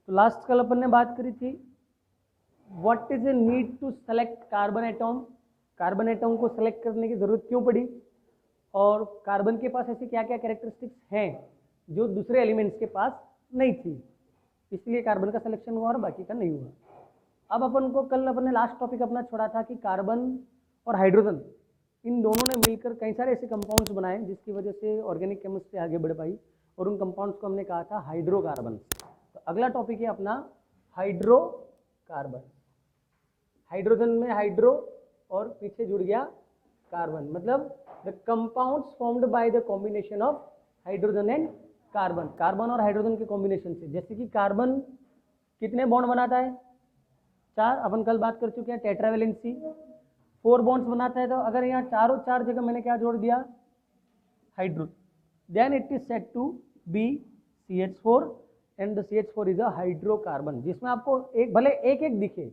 तो लास्ट कल अपन ने बात करी थी what is a need to select carbon atom, carbon atom को सेलेक्ट करने की जरूरत क्यों पड़ी, और कार्बन के पास ऐसी क्या क्या कैरेक्टरिस्टिक्स हैं जो दूसरे एलिमेंट्स के पास नहीं थी, इसलिए कार्बन का सिलेक्शन हुआ और बाकी का नहीं हुआ। अब अपन को कल अपन ने लास्ट टॉपिक अपना छोड़ा था कि कार्बन और हाइड्रोजन इन दोनों ने मिलकर कई सारे ऐसे कंपाउंड्स बनाए जिसकी वजह से ऑर्गेनिक केमिस्ट्री आगे बढ़ पाई, और उन कंपाउंड्स को हमने कहा था हाइड्रोकार्बन। तो अगला टॉपिक है अपना हाइड्रोकार्बन। हाइड्रोजन में हाइड्रो और पीछे जुड़ गया कार्बन, मतलब the compounds formed by the combination of hydrogen and carbon, carbon और हाइड्रोजन के कॉम्बिनेशन से। जैसे कि कार्बन कितने बॉन्ड बनाता है, 4, अपन कल बात कर चुके हैं टेट्रावेलेंसी, 4 बॉन्ड्स बनाता है। तो अगर यहाँ चारों 4 जगह मैंने क्या जोड़ दिया, hydro, then it is said to be CH4 and the CH4 is a hydrocarbon, जिसमें आपको एक भले एक एक दिखे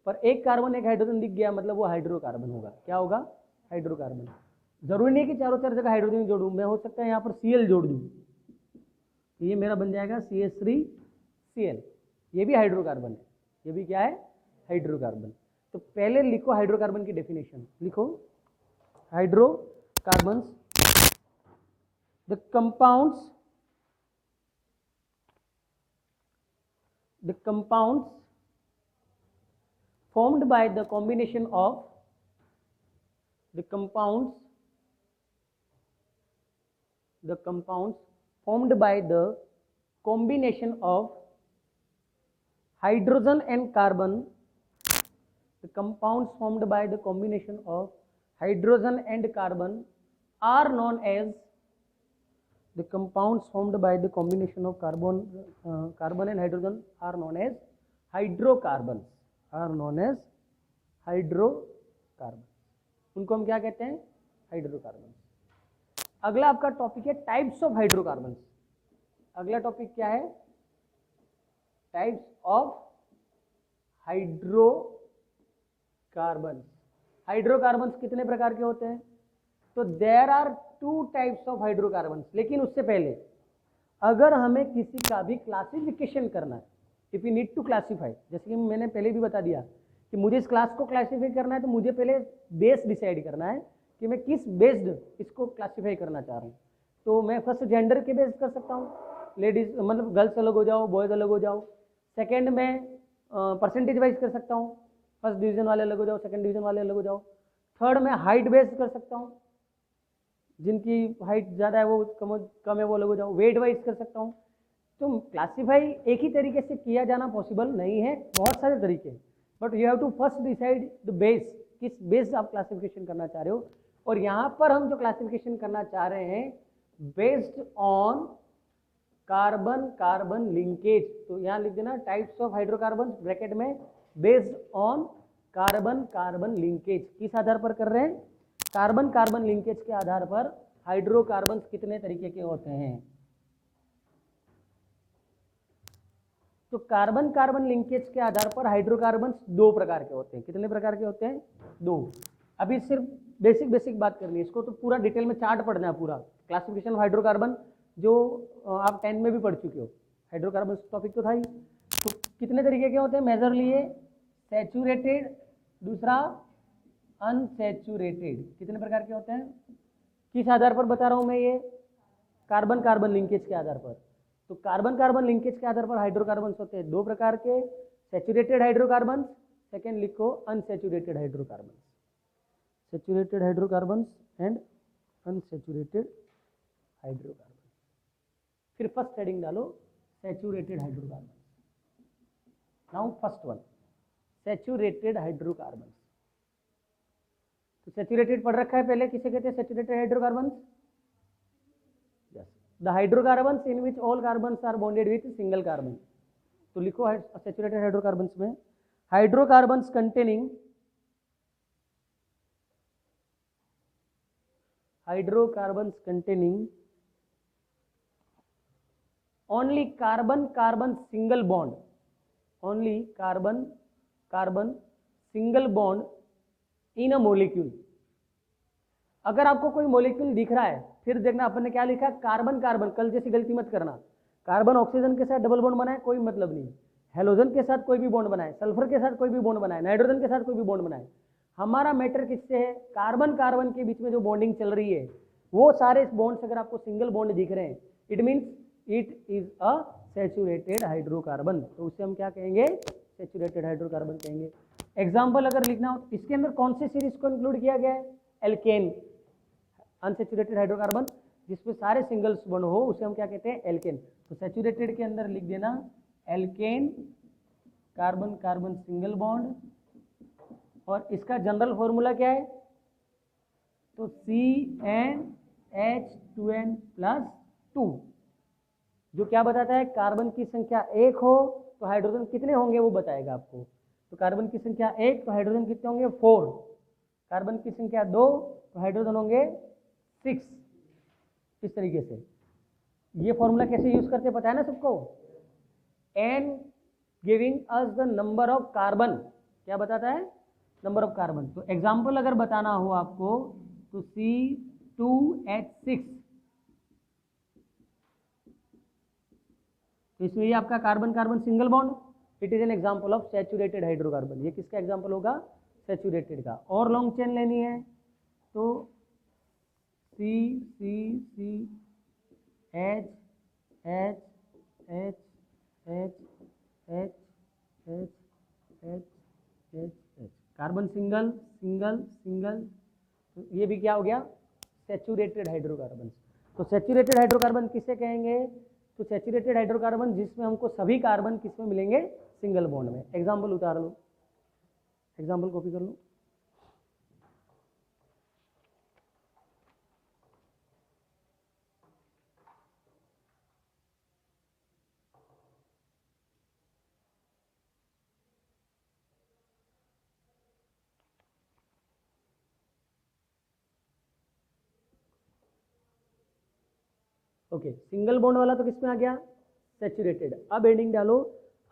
पर एक कार्बन एक हाइड्रोजन दिख गया मतलब वो हाइड्रोकार्बन होगा। क्या होगा, हाइड्रोकार्बन। जरूरी नहीं कि चारों 4 जगह हाइड्रोजन जोड़ूं, मैं हो सकता है यहाँ पर Cl जोड़ दूं, तो ये मेरा बन जाएगा CH3Cl, ये भी हाइड्रोकार्बन है, ये भी क्या है, हाइड्रोकार्बन। तो पहले लिखो हाइड्रोकार्बन की डेफिनेशन, लिखो hydrocarbons the compounds formed by the combination of the compounds formed by the combination of hydrogen and carbon, the compounds formed by the combination of hydrogen and carbon are known as the compounds formed by the combination of carbon and hydrogen are known as hydrocarbons, उनको हम क्या कहते हैं, hydrocarbon. अगला आपका topic है types of hydrocarbon. अगला topic क्या है, टाइप्स ऑफ हाइड्रोकार्बन। हाइड्रोकार्बन कितने प्रकार के होते हैं, तो there are 2 types of hydrocarbon. लेकिन उससे पहले अगर हमें किसी का भी क्लासिफिकेशन करना है, if you need to classify, जैसे कि मैंने पहले भी बता दिया कि मुझे इस क्लास को क्लासीफाई करना है तो मुझे पहले बेस डिसाइड करना है कि मैं किस बेस्ड इसको क्लासीफाई करना चाह रहा हूँ। तो मैं फर्स्ट जेंडर के बेस्ड कर सकता हूँ, लेडीज मतलब गर्ल्स अलग हो जाओ, बॉयज अलग हो जाओ। सेकेंड में परसेंटेज वाइज कर सकता हूँ, फर्स्ट डिवीजन वाले अलग हो जाओ, सेकेंड डिवीजन वाले अलग हो जाओ। थर्ड में हाइट बेस्ड कर सकता हूँ, जिनकी हाइट ज़्यादा है वो कम है वो अलग हो जाओ। वेट वाइज कर सकता हूँ। तो क्लासीफाई एक ही तरीके से किया जाना पॉसिबल नहीं है, बहुत सारे तरीके, but you have to first decide the base, किस बेस आप क्लासिफिकेशन करना चाह रहे हो। और यहाँ पर हम जो क्लासिफिकेशन करना चाह रहे हैं based on carbon carbon linkage, तो यहाँ लिख देना टाइप्स ऑफ हाइड्रोकार्बन ब्रैकेट में based on carbon carbon linkage. किस आधार पर कर रहे हैं, कार्बन कार्बन लिंकेज के आधार पर हाइड्रोकार्बन कितने तरीके के होते हैं। तो कार्बन कार्बन लिंकेज के आधार पर हाइड्रोकार्बन 2 प्रकार के होते हैं। कितने प्रकार के होते हैं, 2। अभी सिर्फ बेसिक बात करनी है, इसको तो पूरा डिटेल में चार्ट पढ़ना है, पूरा क्लासिफिकेशन ऑफ हाइड्रोकार्बन जो आप 10 में भी पढ़ चुके हो, हाइड्रोकार्बन टॉपिक तो था ही। तो कितने तरीके के होते हैं, मेजर लिए सैचुरेटेड, दूसरा अनसैचुरेटेड। कितने प्रकार के होते हैं, किस आधार पर बता रहा हूं मैं, ये कार्बन कार्बन लिंकेज के आधार पर। तो कार्बन कार्बन लिंकेज के आधार पर हाइड्रोकार्बन होते हैं 2 प्रकार के, सैचुरेटेड हाइड्रोकार्बन, सेकेंड लिखो unsaturated hydrocarbon, saturated hydrocarbon and unsaturated hydrocarbon. फिर फर्स्ट हेडिंग डालो saturated hydrocarbon. Now first one saturated hydrocarbon. तो सैचुरेटेड पढ़ रखा है पहले, किसे कहते हैं saturated hydrocarbon, the hydrocarbons in which all carbons are bonded with single carbon. तो लिखो सैचुरेटेड हाइड्रोकार्बन्स में hydrocarbons containing only carbon carbon single bond, only carbon carbon single bond in a molecule। अगर आपको कोई मॉलिक्यूल दिख रहा है, फिर देखना अपन ने क्या लिखा, कार्बन कार्बन, कल जैसी गलती मत करना, कार्बन ऑक्सीजन के साथ डबल बॉन्ड बनाए कोई मतलब नहीं, हेलोजन के साथ कोई भी बॉन्ड बनाए, सल्फर के साथ कोई भी बॉन्ड बनाए, नाइट्रोजन के साथ कोई भी बॉन्ड बनाए, हमारा मैटर किससे है? कार्बन कार्बन के बीच में जो बॉन्डिंग चल रही है वो सारे बॉन्ड्स अगर आपको सिंगल बॉन्ड दिख रहे हैं, it means it is a saturated hydrocarbon. तो उसे हम क्या कहेंगे? सैचुरेटेड हाइड्रोकार्बन कहेंगे। एग्जाम्पल अगर लिखना हो, इसके अंदर कौन सी सीरीज को इंक्लूड किया गया है? एल्केन, अनसैचुरेटेड हाइड्रोकार्बन जिसमें सारे सिंगल्स बॉन्ड हो उसे हम क्या कहते हैं? एल्केन। तो सैचुरेटेड के अंदर लिख देना alkane, carbon carbon single bond, और इसका जनरल फॉर्मूला क्या है? तो CnH2n+2, जो क्या बताता है? कार्बन की संख्या 1 हो तो हाइड्रोजन कितने होंगे वो बताएगा आपको। तो कार्बन की संख्या 1 तो हाइड्रोजन कितने होंगे? 4। कार्बन की संख्या 2 तो हाइड्रोजन होंगे 6। इस तरीके से ये फॉर्मूला कैसे यूज करते पता है ना सबको? N giving us the number of carbon, क्या बताता है? Number of carbon. तो एग्जाम्पल अगर बताना हो आपको तो C2H6, तो इसमें ये आपका carbon carbon single bond, it is an example of saturated hydrocarbon. ये किसका एग्जाम्पल होगा? सैचुरेटेड का। और लॉन्ग चेन लेनी है तो CCCHHHHHHH, carbon single single single, तो ये भी क्या हो गया? Saturated hydrocarbon. तो सैचुरेटेड हाइड्रोकार्बन किसे कहेंगे? तो सैचुरेटेड हाइड्रोकार्बन जिसमें हमको सभी कार्बन किसमें मिलेंगे? सिंगल बॉन्ड में। एग्जाम्पल उतार लो, एग्जाम्पल कॉपी कर लो। ओके, सिंगल बॉन्ड वाला तो किसमें आ गया? सैचुरेटेड। अब हेडिंग डालो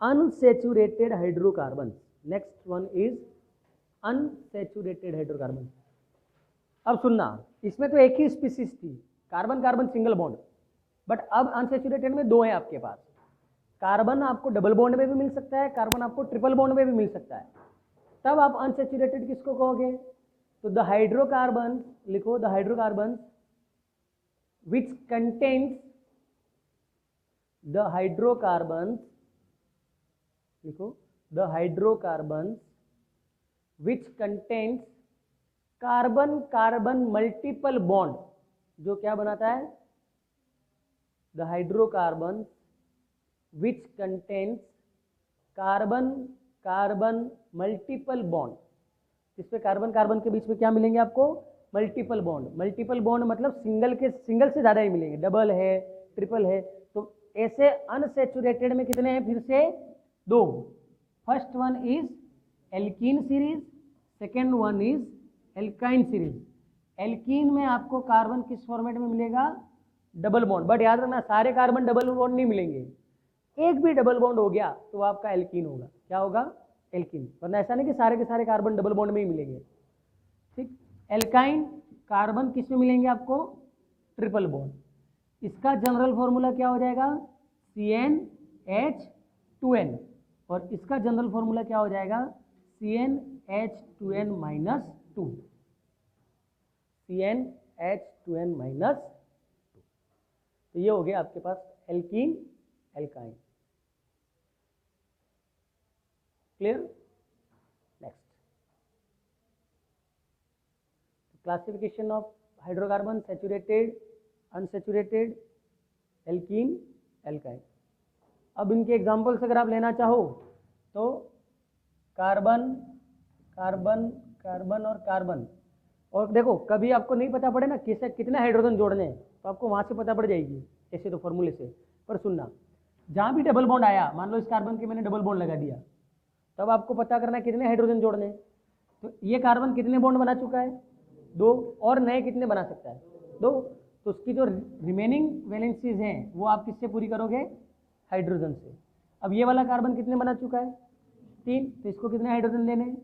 unsaturated hydrocarbon. Next one is unsaturated hydrocarbon. अब सुनना, इसमें तो एक ही स्पीसीज थी, carbon carbon single bond, but अब अनसैचुरेटेड में दो है आपके पास। कार्बन आपको डबल बॉन्ड में भी मिल सकता है, कार्बन आपको ट्रिपल बॉन्ड में भी मिल सकता है। तब आप अनसैचुरेटेड किसको कहोगे? तो द हाइड्रोकार्बन, लिखो the hydrocarbon which contains the hydrocarbons, लिखो the hydrocarbons which contains carbon carbon multiple bond, जो क्या बनाता है? the hydrocarbons which contains carbon carbon multiple bond, जिसपे कार्बन कार्बन के बीच में क्या मिलेंगे आपको? Multiple bond. मल्टीपल बॉन्ड मतलब सिंगल से ज्यादा ही मिलेंगे, डबल है, ट्रिपल है। तो ऐसे अनसैचुरेटेड में कितने हैं? फिर से 2। First one is alkene series, second one is alkyne series. Alkene में आपको कार्बन किस फॉर्मेट में मिलेगा? Double bond. बट याद रखना सारे कार्बन डबल बॉन्ड नहीं मिलेंगे, एक भी डबल बॉन्ड हो गया तो आपका एल्कीन होगा। क्या होगा? एल्कीन। वरना ऐसा नहीं कि सारे के सारे कार्बन डबल बॉन्ड में ही मिलेंगे। ठीक। एल्काइन कार्बन किस में मिलेंगे आपको? Triple bond. इसका जनरल फॉर्मूला क्या हो जाएगा? CnH2n। और इसका जनरल फॉर्मूला क्या हो जाएगा? CnH2n-2। CnH2n-2। तो ये हो गया आपके पास alkene alkyne. Clear? Next, classification of hydrocarbon, saturated, unsaturated, alkene, alkyne. अब इनके एग्जांपल्स अगर आप लेना चाहो तो कार्बन कार्बन कार्बन और कार्बन। और देखो कभी आपको नहीं पता पड़े ना किसे कितने हाइड्रोजन जोड़ने हैं तो आपको वहां से पता पड़ जाएगी ऐसे तो फॉर्मूले से। पर सुनना, जहां भी डबल बॉन्ड आया, मान लो इस कार्बन के मैंने डबल बॉन्ड लगा दिया, तब आपको पता करना है कितने हाइड्रोजन जोड़ने हैं। तो ये कार्बन कितने बॉन्ड बना चुका है? 2। और नए कितने बना सकता है? 2। तो उसकी जो रिमेनिंग वैलेंसीज हैं वो आप किससे पूरी करोगे? हाइड्रोजन से। अब ये वाला कार्बन कितने बना चुका है? 3। तो इसको कितने हाइड्रोजन लेने हैं?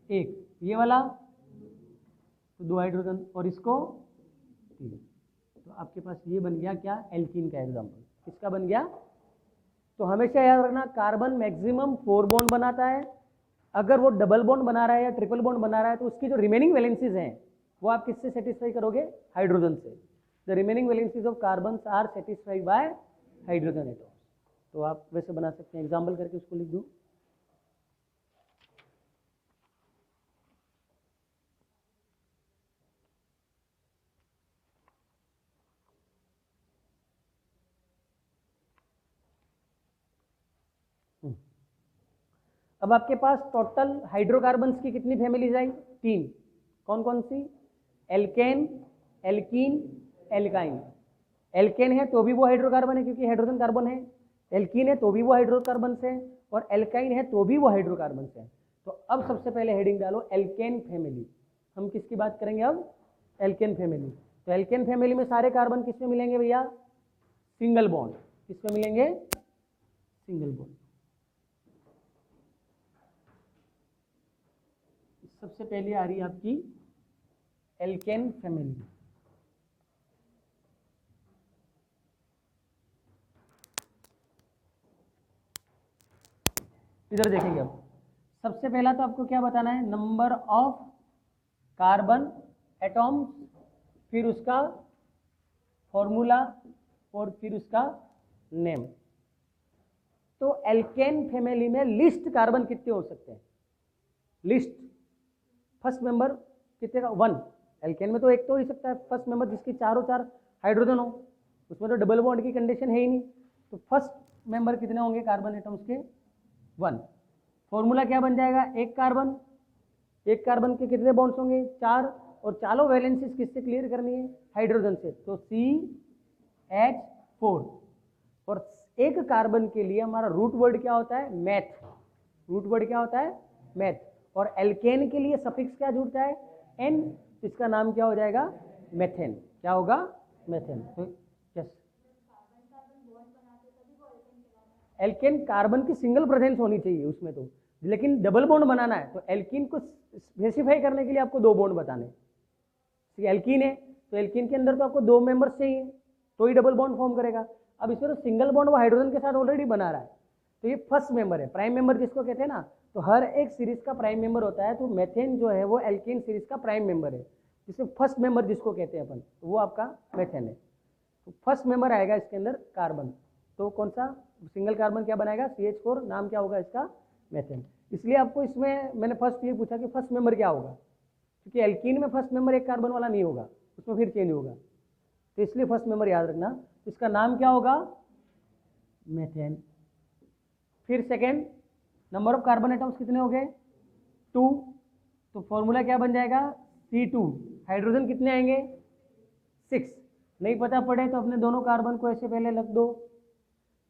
1। ये वाला तो 2 हाइड्रोजन, और इसको 3। तो आपके पास ये बन गया क्या? एल्कीन का एग्जाम्पल। किसका बन गया? तो हमेशा याद रखना कार्बन मैक्सिमम 4 बॉन्ड बनाता है। अगर वो डबल बॉन्ड बना रहा है या ट्रिपल बॉन्ड बना रहा है तो उसकी जो रिमेनिंग वैलेंसीज हैं वो आप किससे सेटिस्फाई करोगे? हाइड्रोजन से। The remaining valencies of carbon are satisfied by hydrogen atoms. तो आप वैसे बना सकते हैं, एग्जाम्पल करके उसको लिख दूं। अब आपके पास टोटल हाइड्रोकार्बन्स की कितनी फैमिलीज आई? 3। कौन कौन सी? Alkane, alkene, alkyne. एल्केन है तो भी वो हाइड्रोकार्बन है क्योंकि हाइड्रोजन कार्बन है, एल्कीन है तो भी वो हाइड्रोकार्बन है, और एल्काइन है तो भी वो हाइड्रोकार्बन है। तो अब सबसे पहले हेडिंग डालो एल्केन फैमिली। हम किसकी बात करेंगे अब? Alkane family. तो एल्केन फैमिली में सारे कार्बन किसमें मिलेंगे भैया? Single bond. किसमें मिलेंगे? Single bond. सबसे पहले आ रही है आपकी एल्केन फैमिली। इधर देखेंगे अब। सबसे पहला तो आपको क्या बताना है? नंबर ऑफ कार्बन एटॉम्स, फिर उसका फॉर्मूला और फिर उसका नेम। तो एल्केन फैमिली में लिस्ट कार्बन कितने हो सकते हैं? लिस्ट फर्स्ट मेंबर कितने का? 1। एल्केन में तो एक तो हो ही सकता है फर्स्ट मेंबर जिसकी चारों चार हाइड्रोजन हो, उसमें तो डबल बॉन्ड की कंडीशन है ही नहीं। तो फर्स्ट मेंबर कितने होंगे कार्बन एटम्स के? 1। फॉर्मूला क्या बन जाएगा? एक कार्बन, एक कार्बन के कितने बॉन्ड्स होंगे? 4, और चारों वैलेंसीज किससे क्लियर करनी है? हाइड्रोजन से। तो CH4। और एक कार्बन के लिए हमारा रूट वर्ड क्या होता है? मैथ। रूट वर्ड क्या होता है? मैथ। और एल्केन के लिए सफिक्स क्या जुड़ता है? N। इसका नाम क्या हो जाएगा? मेथेन। क्या होगा? मेथेन। तो यस, एल्केन कार्बन की सिंगल प्रेजेंस होनी चाहिए उसमें तो, लेकिन डबल बॉन्ड बनाना है तो एल्कीन को स्पेसिफाई करने के लिए आपको 2 बॉन्ड बताने। एल्कीन है तो एल्कीन के अंदर तो आपको 2 मेंबर्स चाहिए तो ही डबल बॉन्ड फॉर्म करेगा। अब इसमें तो सिंगल बॉन्ड वो हाइड्रोजन के साथ ऑलरेडी बना रहा है, तो ये फर्स्ट मेंबर है। प्राइम मेंबर जिसको कहते हैं ना, तो हर एक सीरीज का प्राइम मेंबर होता है। तो मेथेन जो है वो एल्कीन सीरीज का प्राइम मेंबर है, जिसमें फर्स्ट मेंबर जिसको कहते हैं अपन, तो वो आपका मेथेन है। तो फर्स्ट मेंबर आएगा इसके अंदर कार्बन। तो कौन सा सिंगल कार्बन क्या बनाएगा? CH4। नाम क्या होगा इसका? मेथेन। इसलिए आपको इसमें मैंने फर्स्ट ये पूछा कि फर्स्ट मेंबर क्या होगा, क्योंकि एल्कीन में फर्स्ट मेंबर एक कार्बन वाला नहीं होगा, उसमें फिर चेंज होगा। तो इसलिए फर्स्ट मेंबर याद रखना। इसका नाम क्या होगा? मेथेन। फिर second, number of carbon atoms कितने हो गए? 2। तो फॉर्मूला क्या बन जाएगा? C2। हाइड्रोजन कितने आएंगे? 6। नहीं पता पड़े तो अपने दोनों कार्बन को ऐसे पहले रख दो।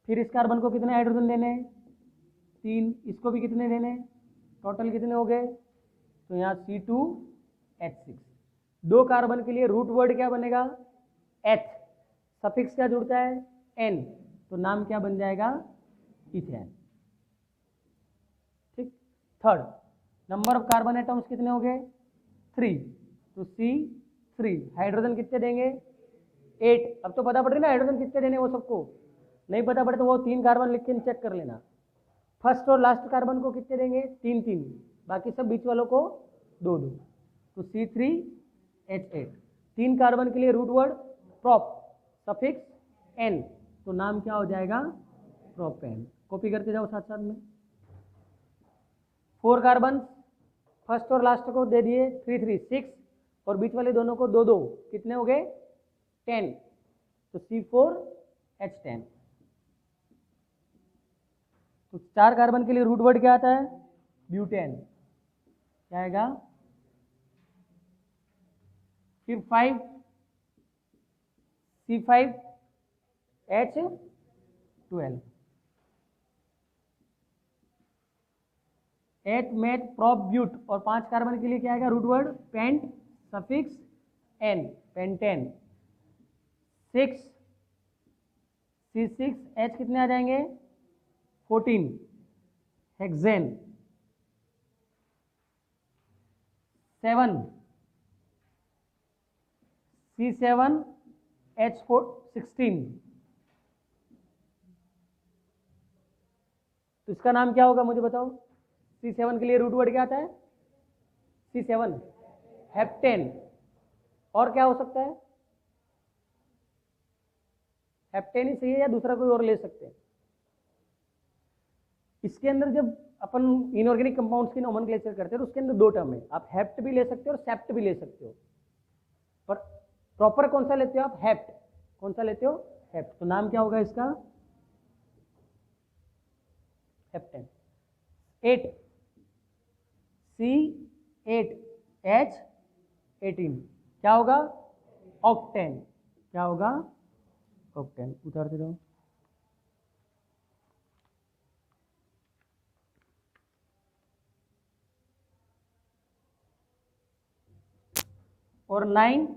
फिर इस कार्बन को कितने हाइड्रोजन देने हैं? 3। इसको भी कितने देने हैं? टोटल कितने हो गए? तो यहाँ C2H6। 2 कार्बन के लिए रूट वर्ड क्या बनेगा? H। सफिक्स क्या जुड़ता है? N। तो नाम क्या बन जाएगा? इथेन। ठीक। Third, number of carbon atoms कितने हो गए? 3। तो C3। हाइड्रोजन कितने देंगे? 8। अब तो पता पड़ रही ना हाइड्रोजन कितने देने वो सबको। नहीं पता पड़े तो वो 3 कार्बन लिख के चेक कर लेना। फर्स्ट और लास्ट कार्बन को कितने देंगे? 3-3। बाकी सब बीच वालों को 2-2। तो C3H8। 3 कार्बन के लिए root word prop, suffix N। तो नाम क्या हो जाएगा? प्रोपेन। कॉपी करते जाओ साथ साथ में। 4 कार्बन फर्स्ट और लास्ट को दे दिए 3-3-6, और बीच वाले दोनों को 2-2। कितने हो गए? 10। तो C4H10। तो 4 कार्बन के लिए रूट वर्ड क्या आता है? ब्यूटेन। क्या आएगा? फिर 5 C5H12। 8 meth prop ब्यूट। और 5 कार्बन के लिए क्या आएगा root word? Pent, suffix N। Pentane. 6 C6H कितने आ जाएंगे? 14 हेक्सेन। 7 C7H16। तो इसका नाम क्या होगा मुझे बताओ। C7 के लिए रूट वर्ड क्या आता है? C7 heptane. और क्या हो सकता है? हेप्टेन ही सही है या दूसरा कोई और ले सकते हैं? इसके अंदर जब अपन इनऑर्गेनिक कंपाउंड्स की नोमेनक्लेचर करते हैं तो उसके अंदर दो टर्म है, आप हेप्ट भी ले सकते हो और सेप्ट भी ले सकते हो, पर प्रॉपर कौन सा लेते हो आप? हेप्ट। कौन सा लेते हो? हेप्ट। तो नाम क्या होगा इसका? हेप्टेन। 8 C8H18 क्या होगा? ऑक्टेन। क्या होगा? ऑक्टेन। उतारते जाओ। और 9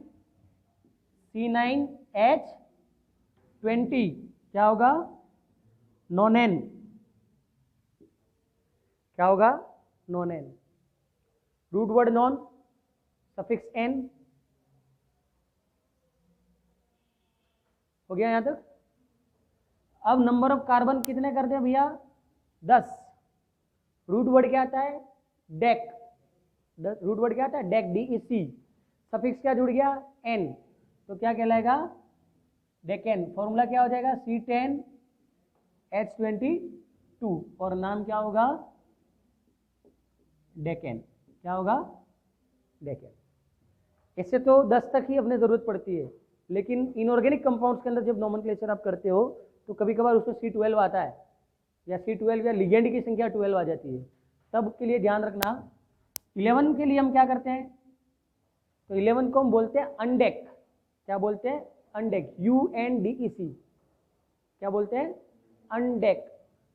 C9H20 क्या होगा? नोनेन। क्या होगा? Nonane. Root word non, suffix ane. हो गया यहां तक? अब नंबर ऑफ कार्बन कितने करते हैं भैया? 10। रूट वर्ड क्या आता है? डेक। रूट वर्ड क्या आता है? Deck, DEC। सफिक्स क्या जुड़ गया? एन, तो क्या कहलाएगा? डेकेन। फॉर्मूला क्या हो जाएगा? C10H22 और नाम क्या होगा? डेकेन। क्या होगा? डेकेन। इससे तो 10 तक ही अपने जरूरत पड़ती है, लेकिन इनऑर्गेनिक कंपाउंड्स के अंदर जब नोमेनक्लेचर आप करते हो तो कभी कभार उसमें C12 आता है, या C12 या लिगेंड की संख्या 12 आ जाती है, तब के लिए ध्यान रखना। 11 के लिए हम क्या करते हैं? तो 11 को हम बोलते हैं अनडेक। क्या बोलते हैं? अनडेक, UNDEC। क्या बोलते हैं? अनडेक।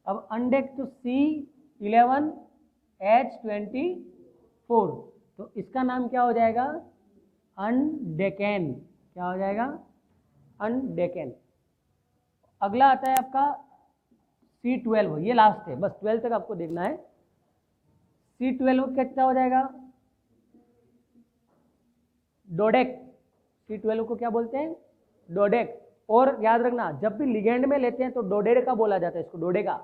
अब अनडेक तो C11H24, तो इसका नाम क्या हो जाएगा? अनडेकेन। क्या हो जाएगा? अनडेकेन। अगला आता है आपका C12, ये लास्ट है, बस 12 तक आपको देखना है। C12 क्या हो जाएगा? डोडेक। C12 को क्या बोलते हैं? डोडेक। और याद रखना, जब भी लिगेंड में लेते हैं तो डोडेका बोला जाता है इसको, डोडेका।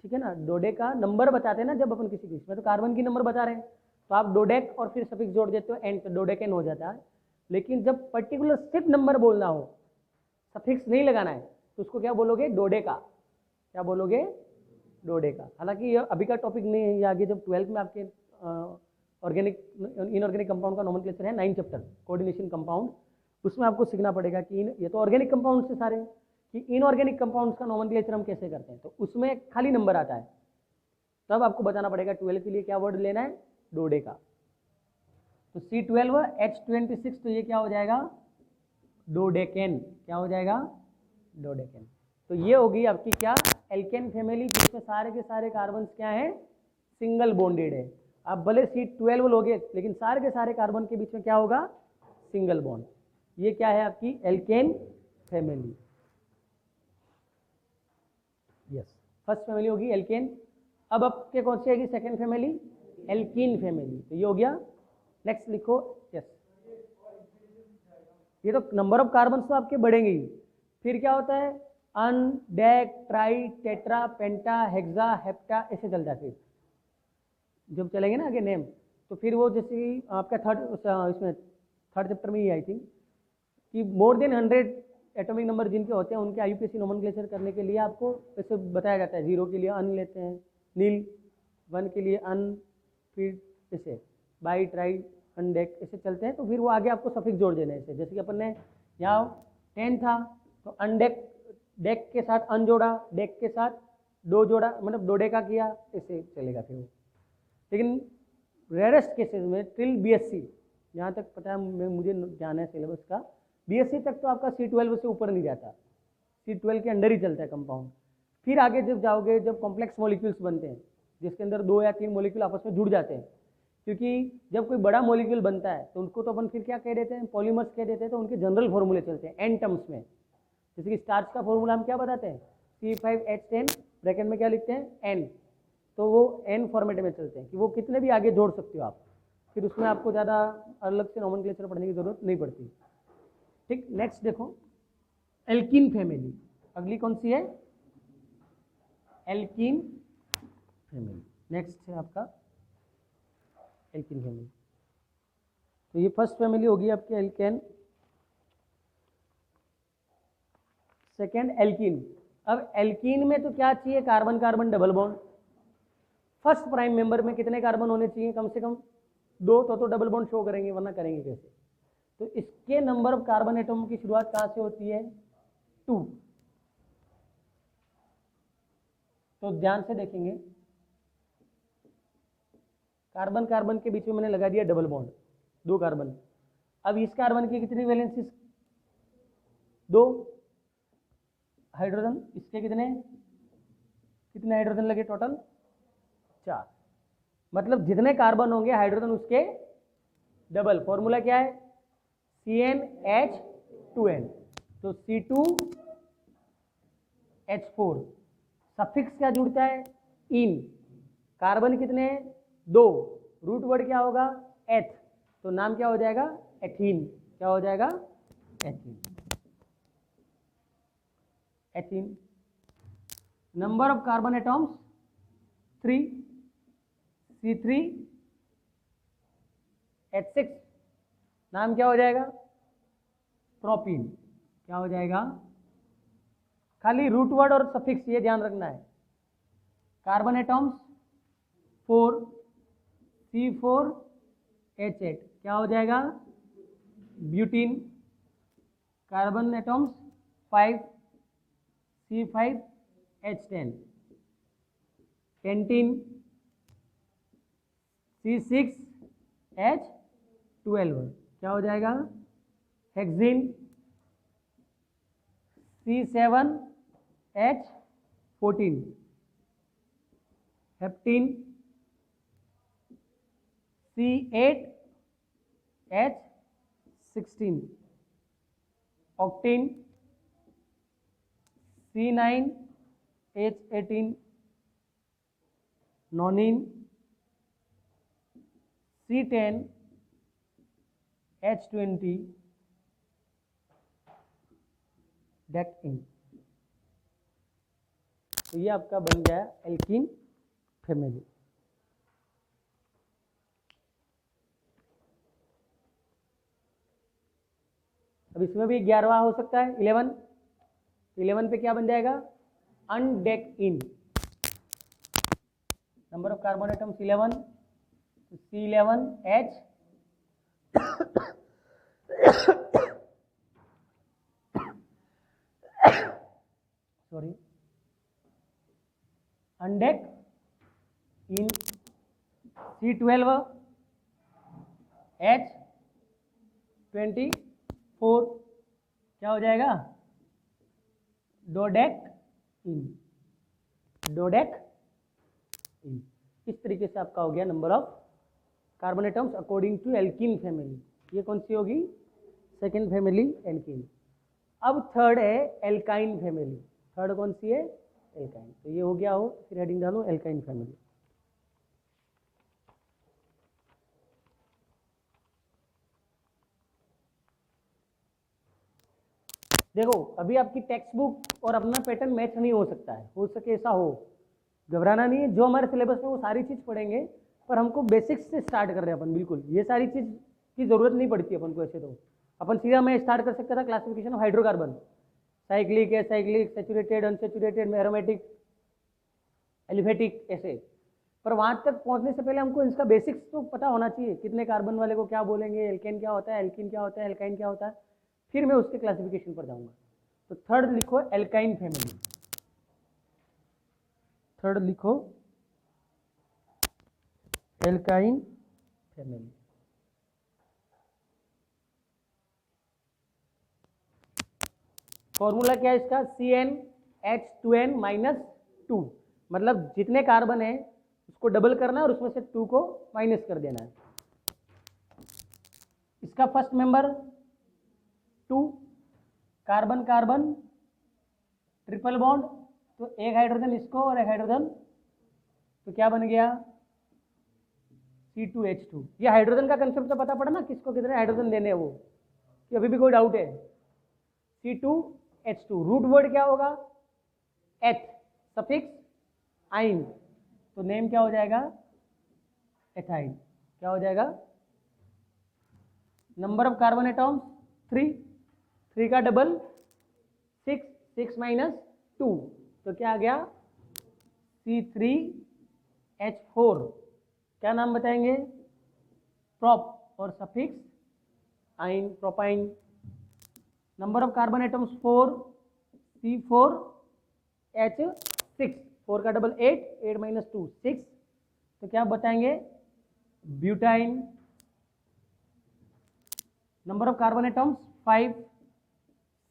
ठीक है ना? डोडेका नंबर बताते हैं ना जब अपन किसी में तो कार्बन की नंबर बता रहे हैं, तो आप डोडेक और फिर सफिक्स जोड़ देते हो एन, तो डोडेकेन हो जाता है। लेकिन जब पर्टिकुलर सिर्फ नंबर बोलना हो, सफिक्स नहीं लगाना है, तो उसको क्या बोलोगे? डोडेका। क्या बोलोगे? डोडेका। हालांकि ये अभी का टॉपिक नहीं है, ये आगे जब 12th में आपके ऑर्गेनिक इनऑर्गेनिक कंपाउंड का नोमेनक्लेचर है, 9 चैप्टर कोऑर्डिनेशन कंपाउंड, उसमें आपको सीखना पड़ेगा कि ये तो ऑर्गेनिक कंपाउंड से सारे, कि इनऑर्गेनिक कंपाउंड्स का नोमेनक्लेचर हम कैसे करते हैं, तो उसमें खाली नंबर आता है, तब आपको बताना पड़ेगा 12 के लिए क्या वर्ड लेना है? डोडेका। तो C12H26, तो ये क्या हो जाएगा? डोडेकेन। क्या हो जाएगा? डोडेकेन। तो ये होगी आपकी क्या? एल्केन फैमिली, जिसमें सारे के सारे कार्बन क्या है? सिंगल बॉन्डेड है। आप भले C12 लोगे, लेकिन सारे के सारे कार्बन के बीच में क्या होगा? Single bond. ये क्या है? आपकी alkane family. Yes, first family होगी एल्केन। अब आपके कौन सी आएगी? Second family, alkene family. तो ये हो गया। नेक्स्ट लिखो। यस, ये तो नंबर ऑफ कार्बन तो आपके बढ़ेंगे ही। फिर क्या होता है? अन, डेक, ट्राई, टेट्रा, पेंटा, हेक्सा, हेप्टा, ऐसे चल जाते। जब चलेंगे ना आगे नेम, तो फिर वो जैसे आपका इसमें थर्ड चैप्टर में ही आई थिंक, कि मोर देन 100 एटॉमिक नंबर जिनके होते हैं उनके IUPAC नोमेनक्लेचर करने के लिए आपको ऐसे बताया जाता है। 0 के लिए अन लेते हैं, नील, 1 के लिए अन, फिर ऐसे बाई, ट्राई, अनडेक, ऐसे चलते हैं। तो फिर वो आगे आपको सफिक्स जोड़ देने से, जैसे कि अपन ने यहाँ 10 था तो अनडेक, डेक के साथ अन जोड़ा, डेक के साथ दो जोड़ा, मतलब डोडेका किया, ऐसे चलेगा फिर वो। लेकिन रेयरेस्ट केसेस में टिल BSc, जहाँ तक पता है मुझे ज्ञान है सिलेबस का, BSc तक तो आपका C12 से ऊपर नहीं जाता, C12 के अंडर ही चलता है कंपाउंड। फिर आगे जब जाओगे, जब कॉम्प्लेक्स मॉलिक्यूल्स बनते हैं जिसके अंदर 2 या 3 मॉलिक्यूल आपस में जुड़ जाते हैं, क्योंकि जब कोई बड़ा मॉलिक्यूल बनता है तो उनको तो अपन फिर क्या कह देते हैं? पॉलीमर्स कह देते हैं। तो उनके जनरल फॉर्मूले चलते हैं एन टर्म्स में। जैसे कि स्टार्च का फॉर्मूला हम क्या बताते हैं? C5H10, ब्रैकेट में क्या लिखते हैं? N। तो वो N फॉर्मेट में चलते हैं कि वो कितने भी आगे जोड़ सकते हो आप, फिर उसमें आपको ज़्यादा अलग से नोमेनक्लेचर पढ़ने की जरूरत नहीं पड़ती। ठीक, नेक्स्ट देखो, एल्कीन फैमिली। अगली कौन सी है? Alkene family. नेक्स्ट है आपका एल्कीन फैमिली। तो ये फर्स्ट फैमिली होगी आपकी एल्केन। Second alkene. अब एल्कीन में तो क्या चाहिए, carbon carbon double bond. First prime member में कितने कार्बन होने चाहिए, कम से कम 2, तो डबल बॉन्ड शो करेंगे, वरना करेंगे कैसे। तो इसके नंबर ऑफ कार्बन एटम की शुरुआत कहां से होती है, 2। तो ध्यान से देखेंगे, कार्बन कार्बन के बीच में मैंने लगा दिया डबल बॉन्ड, 2 कार्बन। अब इस कार्बन की कितनी वैलेंसी, 2 हाइड्रोजन, इसके कितने हाइड्रोजन लगे टोटल, 4। मतलब जितने कार्बन होंगे हाइड्रोजन उसके डबल। फॉर्मूला क्या है, CnH2n। तो C2H4। सफिक्स क्या जुड़ता है, इन। कार्बन कितने हैं, 2। रूट वर्ड क्या होगा, एथ। तो नाम क्या हो जाएगा, एथीन। क्या हो जाएगा, ethene. Ethene. Number of carbon atoms 3, C3H6। नाम क्या हो जाएगा, प्रोपीन। क्या हो जाएगा, खाली रूट वर्ड और सफिक्स ये ध्यान रखना है। Carbon atoms 4, C4H8। क्या हो जाएगा, butene. Carbon atoms 5, C5H10। Pentene, C6H12। क्या हो जाएगा, hexene, C7H14। हेप्टीन, C8H16। Octane, C9H18। नॉनिन, C10H20। डेक्टीन। तो ये आपका बन गया एल्कीन फैमिली। अब इसमें भी 11वां हो सकता है, 11। 11 पे क्या बन जाएगा, undecene. Number of carbon atoms 11। C11H sorry, undecene. C12H24। क्या हो जाएगा, डोडेक इन। डोडेक इन। इस तरीके से आपका हो गया number of carbon atoms according to alkene family. ये कौन सी होगी, सेकेंड फैमिली एल्कीन। अब थर्ड है एल्काइन फैमिली। थर्ड कौन सी है, एल्काइन। तो ये हो गया हो, फिर हेडिंग डालो एल्काइन फैमिली। देखो अभी आपकी टेक्स्ट बुक और अपना पैटर्न मैच नहीं हो सकता है, हो सके ऐसा हो, घबराना नहीं है। जो हमारे सिलेबस में वो सारी चीज पढ़ेंगे, पर हमको बेसिक्स से स्टार्ट कर रहे हैं अपन। बिल्कुल ये सारी चीज की जरूरत नहीं पड़ती अपन को। ऐसे तो अपन सीधा मैं स्टार्ट कर सकता था classification of hydrocarbon, cyclic, acyclic, saturated, unsaturated, aromatic, aliphatic, ऐसे। पर वहां तक पहुंचने से पहले हमको इसका बेसिक्स तो पता होना चाहिए, कितने कार्बन वाले को क्या बोलेंगे, एल्केन क्या होता है, एल्कीन क्या होता है, एल्काइन क्या होता है, फिर मैं उसके क्लासिफिकेशन पर जाऊंगा। तो थर्ड लिखो एल्काइन फैमिली। थर्ड लिखो एल्काइन फैमिली। फॉर्मूला क्या है इसका, CnH2n-2। मतलब जितने कार्बन है उसको डबल करना है और उसमें से 2 को माइनस कर देना है। इसका first member 2, carbon carbon triple bond, तो एक हाइड्रोजन इसको और एक हाइड्रोजन, तो क्या बन गया, C2H2। ये हाइड्रोजन का कंसेप्ट तो पता पड़ा ना, किसको कितने हाइड्रोजन देने हैं वो, कि अभी भी कोई डाउट है। C2H2 रूट वर्ड क्या होगा, एथ, सफिक्स आइन, तो नेम क्या हो जाएगा, एथाइन। क्या हो जाएगा, नंबर ऑफ कार्बन एटॉम्स 3, 3 का डबल 6, 6 माइनस 2, तो क्या आ गया C3H4। क्या नाम बताएंगे, प्रोप और सफिक्स आइन, propyne. Number of carbon atoms 4, C4H6, 4 का डबल 8, 8 माइनस 2 6, तो क्या बताएंगे, butyne. Number of carbon atoms 5,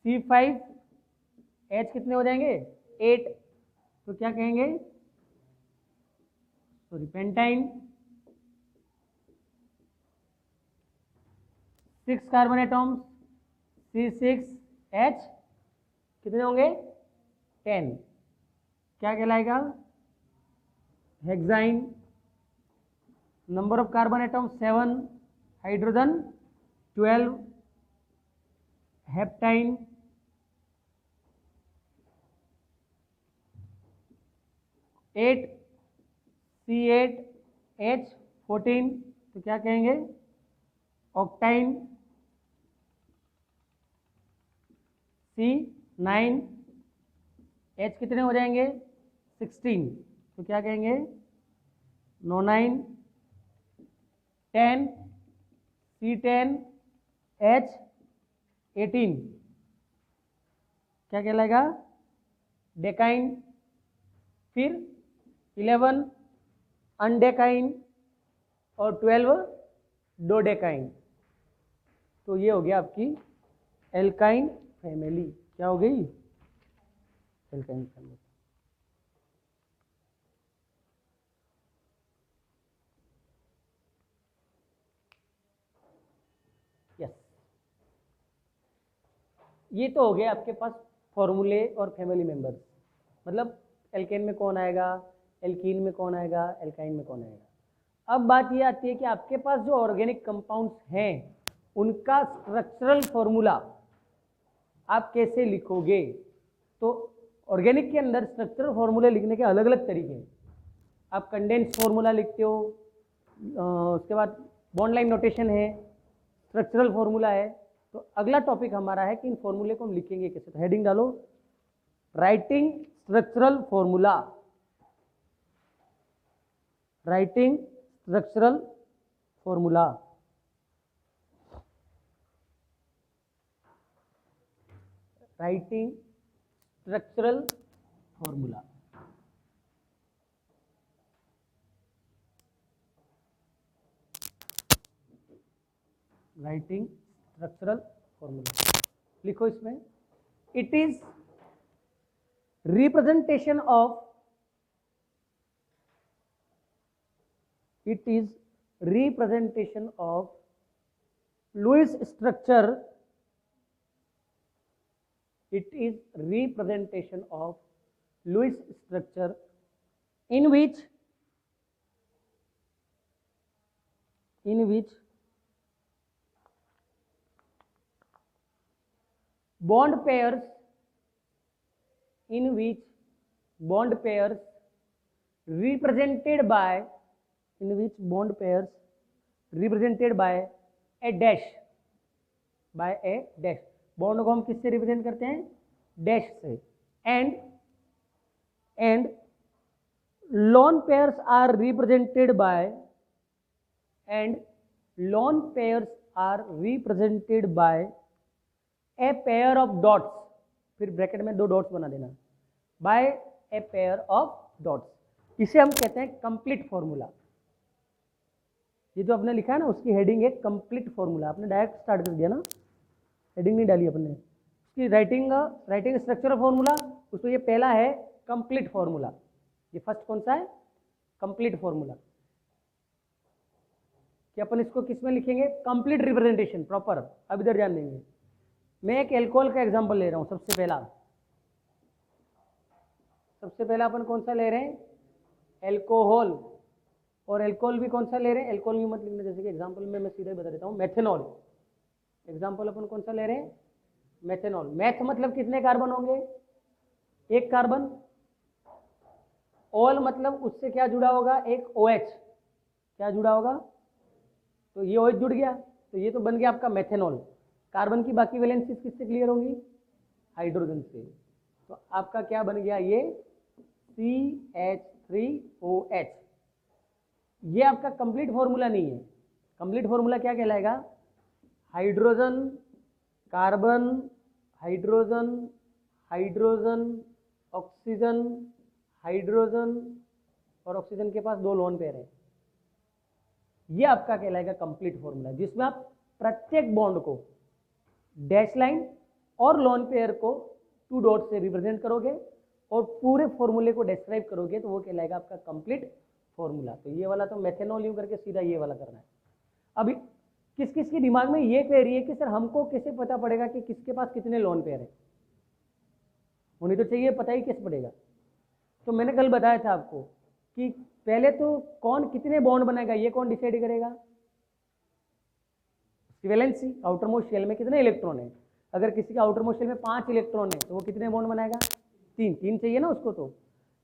C5H कितने हो जाएंगे 8, तो क्या कहेंगे, sorry pentyne. 6 carbon atoms C6H कितने होंगे 10, क्या कहलाएगा, hexyne. Number of carbon atoms 7, hydrogen 12, heptyne. 8 C8H14, तो क्या कहेंगे, ऑक्टाइन। C9H कितने हो जाएंगे 16, तो क्या कहेंगे, नोनाइन। 10 C10H18, क्या कहलाएगा, डेकाइन। फिर 11 अनडेकाइन और 12 डोडेकाइन। तो ये हो गया आपकी एल्काइन फैमिली। क्या हो गई, एल्काइन फैमिली। यस, ये तो हो गया आपके पास फॉर्मूले और फैमिली मेंबर्स, मतलब एल्केन में कौन आएगा, एल्कीन में कौन आएगा, एल्काइन में कौन आएगा। अब बात ये आती है कि आपके पास जो ऑर्गेनिक कंपाउंड्स हैं उनका स्ट्रक्चरल फॉर्मूला आप कैसे लिखोगे। तो ऑर्गेनिक के अंदर स्ट्रक्चरल फॉर्मूले लिखने के अलग अलग तरीके हैं। आप कंडेंस फॉर्मूला लिखते हो, उसके बाद बॉन्ड लाइन नोटेशन है, स्ट्रक्चरल फॉर्मूला है। तो अगला टॉपिक हमारा है कि इन फॉर्मूले को हम लिखेंगे कैसे। तो हेडिंग डालो, writing structural formula, writing structural formula. Writing structural formula. Writing structural formula लिखो इसमें, it is representation of, it is representation of Lewis structure, it is representation of Lewis structure in which bond pairs, in which bond pairs represented by, in which bond pairs represented by a dash, by a dash। Bond को हम किससे represent करते हैं, dash से। And lone pairs are represented by, and lone pairs are represented by a pair of dots, फिर bracket में 2 dots बना देना, by a pair of dots. इसे हम कहते हैं कंप्लीट फॉर्मूला। ये जो आपने लिखा है ना उसकी हेडिंग है कंप्लीट फॉर्मूला। आपने डायरेक्ट स्टार्ट कर दिया ना, हेडिंग नहीं डाली अपने। उसकी राइटिंग स्ट्रक्चर ऑफ फॉर्मूला, उसको ये पहला है कंप्लीट फॉर्मूला। ये फर्स्ट कौन सा है, कंप्लीट फॉर्मूला। कि अपन इसको किस में लिखेंगे, कंप्लीट रिप्रेजेंटेशन प्रॉपर। अब इधर ध्यान देंगे, मैं एक एल्कोहल का एग्जांपल ले रहा हूं। सबसे पहला अपन कौन सा ले रहे हैं, एल्कोहल। और एल्कोहल भी कौन सा ले रहे हैं, एल्कोहल भी मत लिखना, जैसे कि एग्जांपल में मैं सीधे बता देता हूँ, मेथेनॉल। एग्जांपल अपन कौन सा ले रहे हैं, मेथेनॉल। मैथ मतलब कितने कार्बन होंगे, 1 कार्बन। ऑल मतलब उससे क्या जुड़ा होगा, एक OH क्या जुड़ा होगा, तो ये OH जुड़ गया, तो ये तो बन गया आपका मेथेनॉल। कार्बन की बाकी वैलेंसीज किससे क्लियर होंगी, हाइड्रोजन से। तो आपका क्या बन गया, ये CH3OH। ये आपका कंप्लीट फॉर्मूला नहीं है। कंप्लीट फॉर्मूला क्या कहलाएगा, hydrogen carbon hydrogen hydrogen oxygen hydrogen और ऑक्सीजन के पास 2 लोन पेयर है। ये आपका कहलाएगा कंप्लीट फॉर्मूला, जिसमें आप प्रत्येक बॉन्ड को डैश लाइन और लोन पेयर को 2 डॉट से रिप्रेजेंट करोगे और पूरे फॉर्मूले को डिस्क्राइब करोगे, तो वो कहलाएगा आपका कंप्लीट फॉर्मूला। तो ये वाला तो मेथेनॉल यूं करके सीधा ये वाला करना है। अभी किस किस के दिमाग में ये क्वेरी है कि सर हमको कैसे पता पड़ेगा कि किसके पास कितने लोन पेयर है, होनी तो चाहिए, पता ही कैसे पड़ेगा। तो मैंने कल बताया था आपको कि पहले तो कौन कितने बॉन्ड बनाएगा ये कौन डिसाइड करेगा, वैलेंसी, आउटर मोस्ट शेल में कितने इलेक्ट्रॉन है। अगर किसी का आउटर मोस्ट शेल में 5 इलेक्ट्रॉन है तो वो कितने बॉन्ड बनाएगा, 3 चाहिए ना उसको, तो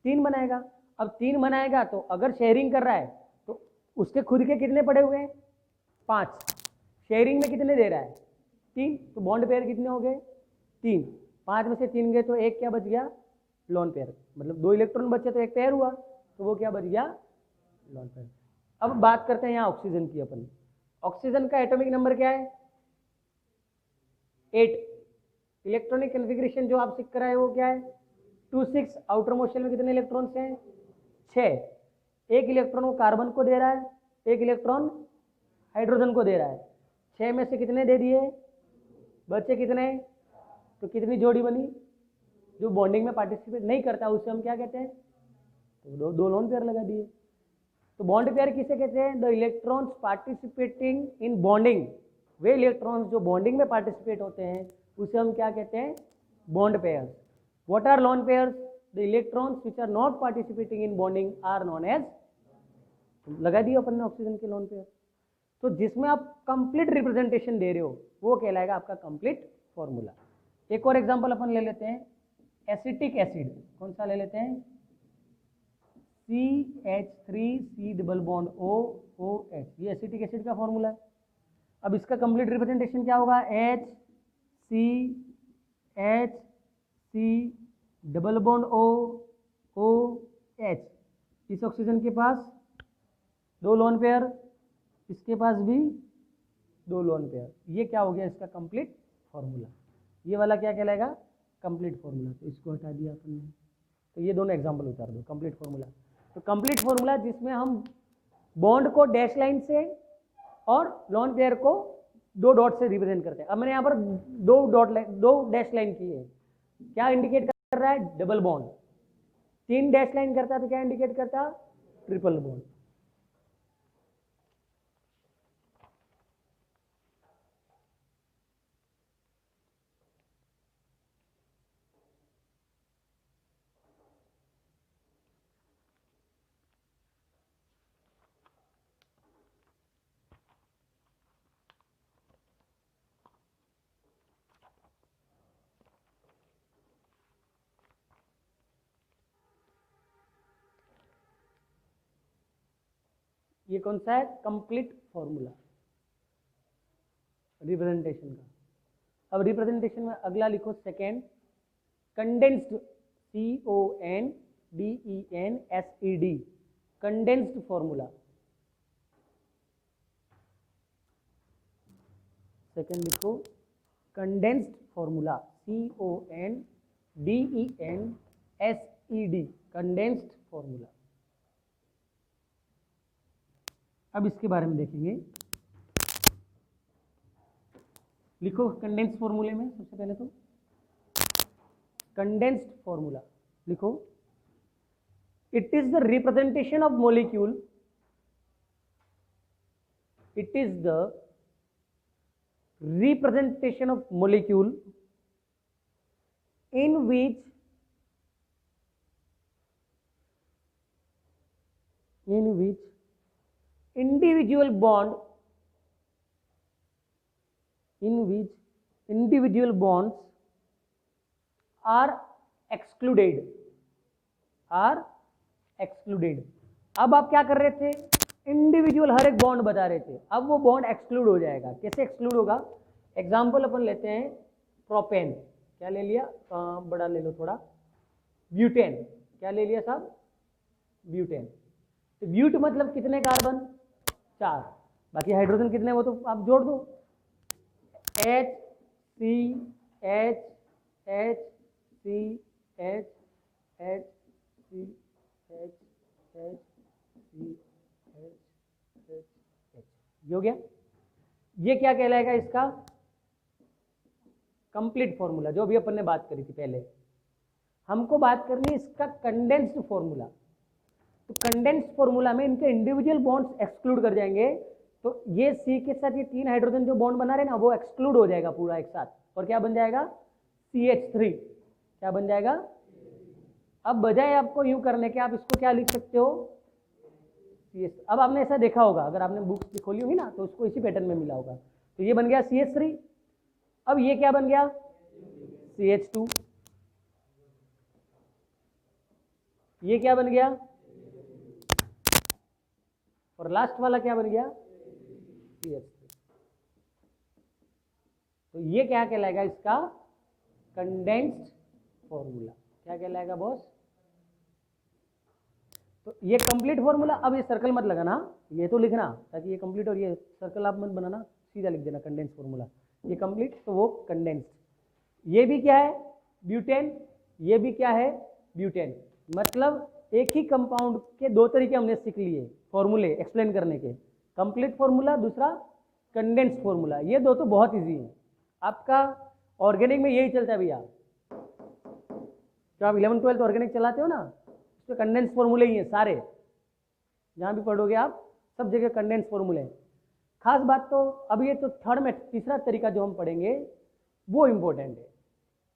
3 बनाएगा। अब 3 बनाएगा तो अगर शेयरिंग कर रहा है तो उसके खुद के कितने पड़े हुए हैं, 5, शेयरिंग में कितने दे रहा है, 3, तो बॉन्ड पेयर कितने हो गए, 3, 5 में से 3 गए तो एक क्या बच गया, लोन पेयर, मतलब 2 इलेक्ट्रॉन बचे तो एक पेयर हुआ, तो वो क्या बच गया, लोन पेयर। अब बात करते हैं यहाँ ऑक्सीजन की। अपन ऑक्सीजन का एटॉमिक नंबर क्या है, 8। इलेक्ट्रॉनिक कन्फिग्रेशन जो आप सीख कर आए वो क्या है, 2 6। आउटर मोस्ट शेल में कितने इलेक्ट्रॉन्स हैं, 6। एक इलेक्ट्रॉन वो कार्बन को दे रहा है, एक इलेक्ट्रॉन हाइड्रोजन को दे रहा है। 6 में से कितने दे दिए, बचे कितने, तो कितनी जोड़ी बनी, जो बॉन्डिंग में पार्टिसिपेट नहीं करता उसे हम क्या कहते हैं, तो 2 लोन पेयर लगा दिए। तो बॉन्ड पेयर किसे कहते हैं, the electrons participating in bonding, वे इलेक्ट्रॉन्स जो बॉन्डिंग में पार्टिसिपेट होते हैं उसे हम क्या कहते हैं, bond pairs. What are lone pairs, the electrons which are not participating in bonding are known as, लगा दिया अपन ने ऑक्सीजन के लोन पेयर। तो जिसमें आप कंप्लीट रिप्रेजेंटेशन दे रहे हो वो कहलाएगा आपका कंप्लीट फॉर्मूला। एक और एग्जांपल अपन ले लेते हैं, एसिटिक एसिड, कौन सा ले लेते हैं, CH3C डबल बॉन्ड OOH, ये एसिटिक एसिड का फॉर्मूला है। अब इसका कंप्लीट रिप्रेजेंटेशन क्या होगा, HCHC डबल बॉन्ड OOH। इस ऑक्सीजन के पास 2 लोन पेयर, इसके पास भी 2 लोन पेयर। ये क्या हो गया इसका कंप्लीट फॉर्मूला। ये वाला क्या कहलाएगा, कंप्लीट फॉर्मूला। तो इसको हटा दिया अपन ने, तो ये दोनों एग्जांपल उतार दो, कंप्लीट फॉर्मूला। तो कंप्लीट फॉर्मूला जिसमें हम बॉन्ड को डैश लाइन से और लोन पेयर को 2 डॉट से रिप्रेजेंट करते हैं। अब मैंने यहाँ पर 2 डैश लाइन की है, क्या इंडिकेट कर रहा है, डबल बॉन्ड। 3 डैश लाइन करता है तो क्या इंडिकेट करता, ट्रिपल बॉन्ड। ये कौन सा है, कंप्लीट फॉर्मूला रिप्रेजेंटेशन का। अब रिप्रेजेंटेशन में अगला लिखो second, condensed, CONDENSED, condensed formula. Second लिखो condensed formula, CONDENSED, condensed formula. अब इसके बारे में देखेंगे। लिखो कंडेंस्ड फॉर्मूले में सबसे पहले तो कंडेंस्ड फॉर्मूला लिखो, it is the representation of molecule, it is the representation of molecule in which individual bonds are excluded excluded. अब आप क्या कर रहे थे, इंडिविजुअल हर एक बॉन्ड बता रहे थे, अब वो बॉन्ड एक्सक्लूड हो जाएगा। कैसे एक्सक्लूड होगा, एग्जाम्पल अपन लेते हैं प्रोपेन, क्या ले लिया, बड़ा ले लो थोड़ा, ब्यूटेन, क्या ले लिया साहब, ब्यूटेन। तो ब्यूट मतलब कितने कार्बन, 4, बाकी हाइड्रोजन कितने वो तो आप जोड़ दो, H C H H C H H C H H C H H H, ये हो गया। ये क्या कहलाएगा, इसका कंप्लीट फॉर्मूला, जो अभी अपन ने बात करी थी पहले। हमको बात करनी है इसका कंडेंस्ड फॉर्मूला। तो कंडेंस्ड फॉर्मूला में इनके इंडिविजुअल बॉन्ड्स एक्सक्लूड कर जाएंगे, तो ये सी के साथ ये 3 हाइड्रोजन जो बॉन्ड बना रहे ना, वो एक्सक्लूड हो जाएगा पूरा एक साथ, और क्या बन जाएगा, CH3, क्या बन जाएगा। अब बजाय आपको यूं करने के, आप इसको क्या लिख सकते हो, CS। अब आपने ऐसा देखा होगा, अगर आपने बुक्स खोली होगी ना, तो उसको इसी पैटर्न में मिला होगा। तो ये बन गया CH3, अब ये क्या बन गया, CH2, ये क्या बन गया, और लास्ट वाला क्या बन गया, CH3। तो ये क्या कहलाएगा, इसका कंडेंस्ड फॉर्मूला। क्या कहलाएगा बॉस, तो ये कंप्लीट फॉर्मूला। अब ये सर्कल मत लगाना, ये तो लिखना, ताकि ये कंप्लीट, और ये सर्कल आप मत बनाना, सीधा लिख देना कंडेंस्ड फॉर्मूला। ये कंप्लीट, तो वो कंडेंस्ड। ये भी क्या है, ब्यूटेन, ये भी क्या है, ब्यूटेन। मतलब एक ही कंपाउंड के 2 तरीके हमने सीख लिए फॉर्मूले एक्सप्लेन करने के, कंप्लीट फॉर्मूला, दूसरा कंडेंस्ड फॉर्मूला। ये 2 तो बहुत इजी है, आपका ऑर्गेनिक में यही चलता है भैया। जो आप 11th-12th ऑर्गेनिक चलाते हो ना, उसमें कंडेंस्ड फॉर्मूले ही हैं सारे, जहां भी पढ़ोगे आप सब जगह कंडेंस्ड फॉर्मूले हैं। खास बात तो अब ये तो थर्ड में तीसरा तरीका जो हम पढ़ेंगे वो इंपॉर्टेंट है,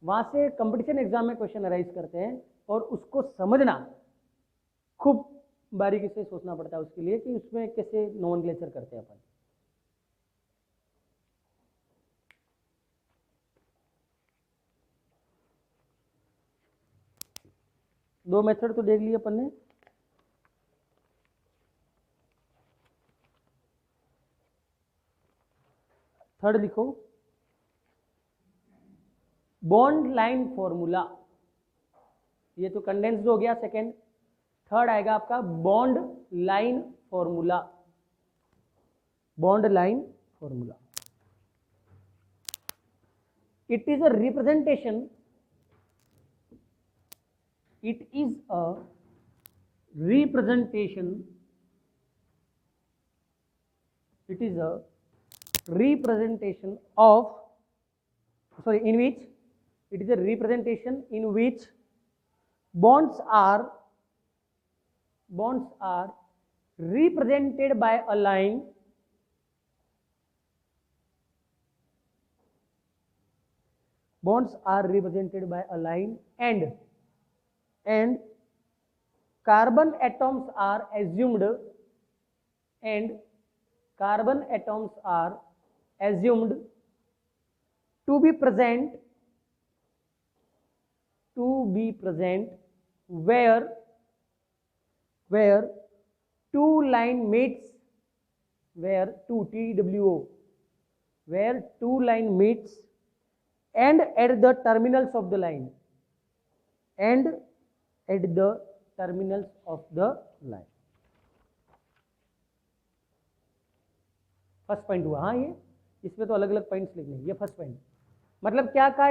वहां से कंपटीशन एग्जाम में क्वेश्चन अराइज करते हैं, और उसको समझना खूब बारीकी से सोचना पड़ता है उसके लिए, कि उसमें कैसे नोमेनक्लेचर करते हैं अपन। दो मेथड तो देख लिए अपन ने। थर्ड लिखो, बॉन्ड लाइन फॉर्मूला। ये तो कंडेंस्ड हो गया सेकंड। थर्ड आएगा आपका bond line formula. Bond line formula, it is a representation, it is a representation, it is a representation of, sorry, in which, it is a representation in which bonds are represented by a line, bonds are represented by a line, and carbon atoms are assumed, and carbon atoms are assumed to be present where two line meets, where two TWO, where two line meets, and at the terminals of the line, and at the terminals of the line। First point हुआ। हाँ, ये इसमें तो अलग अलग points लिखने, ये first point. मतलब क्या कहा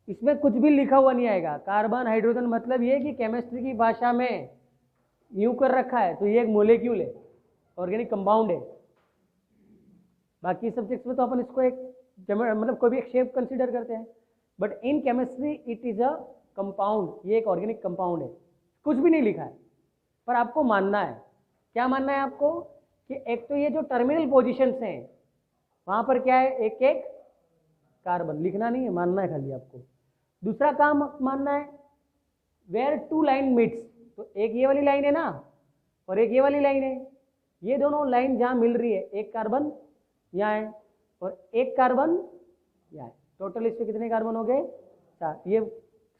इसमें कुछ भी लिखा हुआ नहीं आएगा। कार्बन हाइड्रोजन मतलब ये कि केमिस्ट्री की भाषा में यूं कर रखा है, तो ये एक मोलेक्यूल है, ऑर्गेनिक कंपाउंड है। बाकी सब्जेक्ट्स में तो अपन इसको एक मतलब कोई भी एक शेप कंसीडर करते हैं, but in chemistry it is a compound, ये एक ऑर्गेनिक कंपाउंड है। कुछ भी नहीं लिखा है, पर आपको मानना है। क्या मानना है आपको, कि एक तो ये जो टर्मिनल पोजीशंस हैं वहां पर क्या है, एक एक कार्बन। लिखना नहीं है, मानना है खाली आपको। दूसरा काम मानना है, वेयर टू लाइन मीट्स, तो एक ये वाली लाइन है ना, और एक ये वाली लाइन है, ये दोनों लाइन जहां मिल रही है, एक कार्बन यहाँ है और एक कार्बन यहाँ है। टोटल इसमें कितने कार्बन हो गए, 4। ये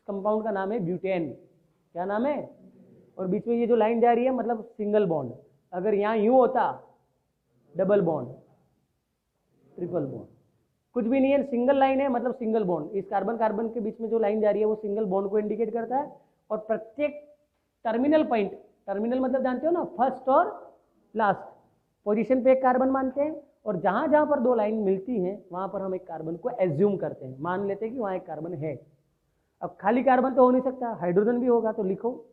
कंपाउंड का नाम है ब्यूटेन। क्या नाम है, और बीच में ये जो लाइन जा रही है मतलब सिंगल बॉन्ड। अगर यहाँ यूं होता डबल बॉन्ड, ट्रिपल बॉन्ड, कुछ भी नहीं है, सिंगल लाइन है मतलब सिंगल बॉन्ड। इस कार्बन कार्बन के बीच में जो लाइन जा रही है वो सिंगल बॉन्ड को इंडिकेट करता है। और प्रत्येक टर्मिनल पॉइंट, टर्मिनल मतलब जानते हो ना, फर्स्ट और लास्ट पोजीशन पे एक कार्बन मानते हैं, और जहां जहां पर दो लाइन मिलती हैं वहां पर हम एक कार्बन को एज्यूम करते हैं, मान लेते हैं कि वहां एक कार्बन है। अब खाली कार्बन तो हो नहीं सकता, हाइड्रोजन भी होगा, तो लिखो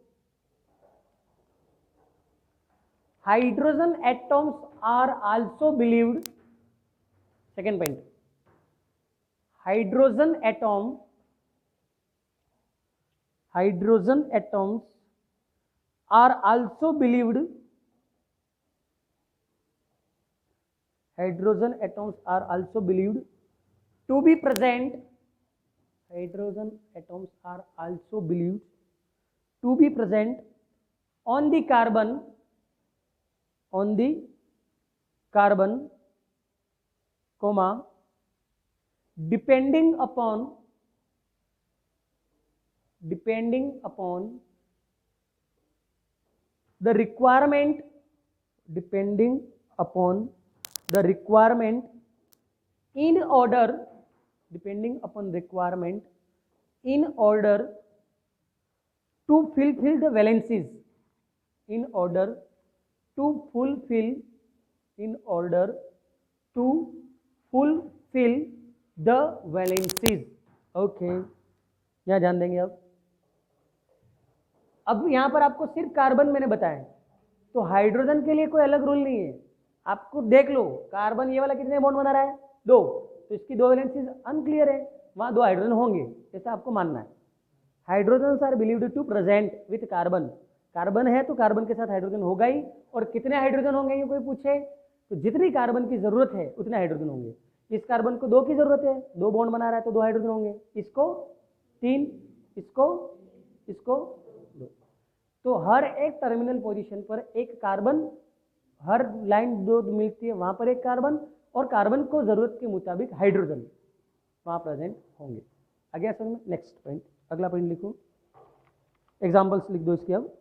hydrogen atoms are also believed, second point, hydrogen atoms are also believed, hydrogen atoms are also believed to be present, hydrogen atoms are also believed to be present on the carbon, comma, depending upon the requirement, in order to fulfill the valencies, in order to fulfill the valencies। Okay, यहां ध्यान देंगे। अब यहां पर आपको सिर्फ carbon मैंने बताया, तो हाइड्रोजन के लिए कोई अलग रूल नहीं है। आपको देख लो कार्बन ये वाला कितने बॉन्ड बना रहा है, 2, तो इसकी 2 वैलेंसीज अनक्लियर है, वहां 2 हाइड्रोजन होंगे, जैसा आपको मानना है। Hydrogen are believed to present with carbon, carbon है तो कार्बन के साथ हाइड्रोजन होगा ही, और कितने हाइड्रोजन होंगे ये कोई पूछे तो जितनी कार्बन की जरूरत है उतने हाइड्रोजन होंगे। इस कार्बन को 2 की जरूरत है, 2 बॉन्ड बना रहा है तो 2 हाइड्रोजन होंगे, इसको 3, इसको 2। तो हर एक टर्मिनल पोजीशन पर एक कार्बन, हर लाइन 2 मिलती है वहां पर एक कार्बन, और कार्बन को जरूरत के मुताबिक हाइड्रोजन वहां प्रेजेंट होंगे। आगे समझ में? नेक्स्ट पॉइंट, अगला पॉइंट लिखो, एग्जांपल्स लिख दो इसके। अब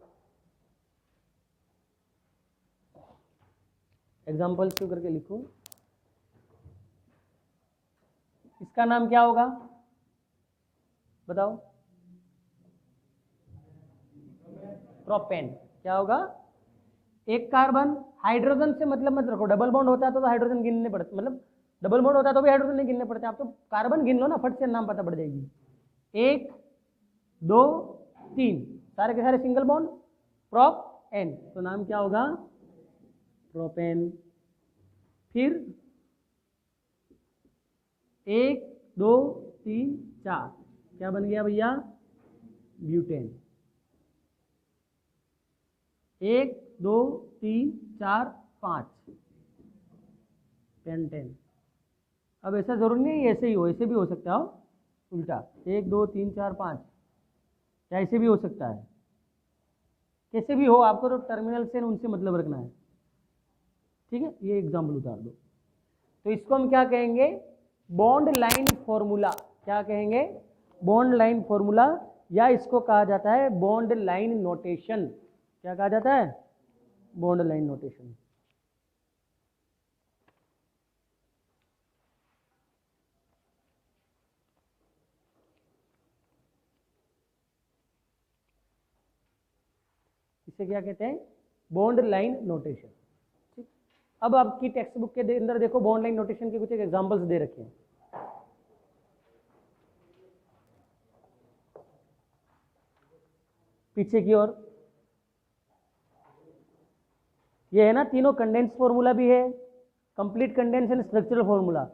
एग्जांपल्स क्यों करके लिखो, इसका नाम क्या होगा बताओ? प्रोपेन। क्या होगा? एक कार्बन, हाइड्रोजन से मतलब मत रखो, डबल बॉन्ड होता तो हाइड्रोजन गिनने पड़ते, मतलब डबल बॉन्ड होता तो भी हाइड्रोजन नहीं गिनने पड़ते, आप तो कार्बन गिन लो ना, फट से नाम पता पड़ जाएगी। 1 2 3 सारे के सारे सिंगल बॉन्ड, प्रोप एन, तो नाम क्या होगा? प्रोपेन। फिर 1 2 3 4 क्या बन गया भैया? ब्यूटेन। 1 2 3 4 5 पेंटेन। अब ऐसा जरूरी नहीं है ऐसे ही हो, ऐसे भी हो सकता है उल्टा, 1 2 3 4 5, या ऐसे भी हो सकता है, कैसे भी हो, आपको तो टर्मिनल से उनसे मतलब रखना है, ठीक है। ये एग्जाम्पल उतार दो। तो इसको हम क्या कहेंगे? Bond line formula. क्या कहेंगे? बॉन्ड लाइन फॉर्मूला, या इसको कहा जाता है बॉन्ड लाइन नोटेशन। क्या कहा जाता है? Bond line notation. इसे क्या कहते हैं? Bond line notation. ठीक, अब आपकी टेक्स्ट बुक के अंदर देखो, बॉन्ड लाइन नोटेशन के कुछ एक एग्जांपल्स दे रखे हैं। पीछे की ओर ये है ना, तीनों कंडेंस फॉर्मूला भी है, complete condense and structural formula.